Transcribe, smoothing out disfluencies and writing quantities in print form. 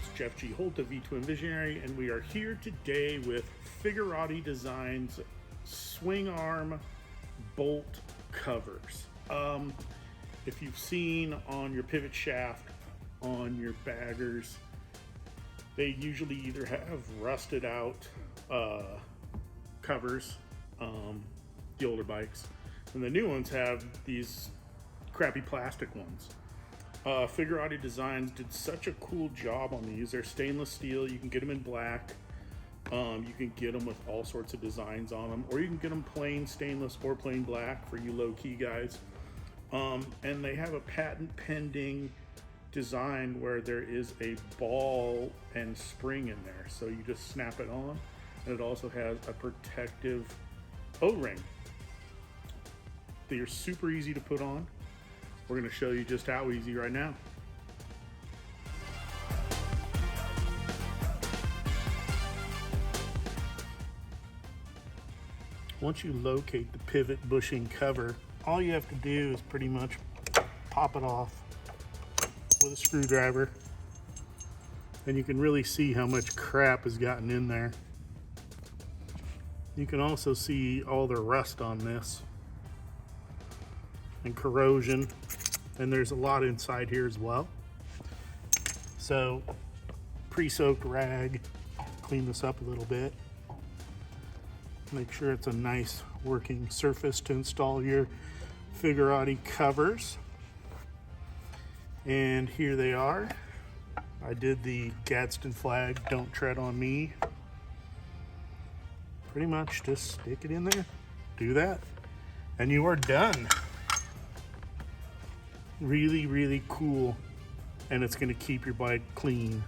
It's Jeff G. Holt of V2M Visionary, and we are here today with Figaratti Designs swing arm bolt covers. If you've seen on your pivot shaft, on your baggers, they usually either have rusted out covers, the older bikes, and the new ones have these crappy plastic ones. Figaratti Designs did such a cool job on these. They're stainless steel. You can get them in black. You can get them with all sorts of designs on them, or you can get them plain stainless or plain black for you low-key guys. And they have a patent pending design where there is a ball and spring in there. So you just snap it on, and it also has a protective O-ring. They are super easy to put on. We're going to show you just how easy right now. Once you locate the pivot bushing cover, all you have to do is pretty much pop it off with a screwdriver, and you can really see how much crap has gotten in there. You can also see all the rust on this and corrosion, and there's a lot inside here as well. So pre-soaked rag, clean this up a little bit, make sure it's a nice working surface to install your Figaratti covers. And here they are. I did the Gadsden flag, don't tread on me. Pretty much just stick it in there, do that, and you are done. Really, really cool, and it's going to keep your bike clean.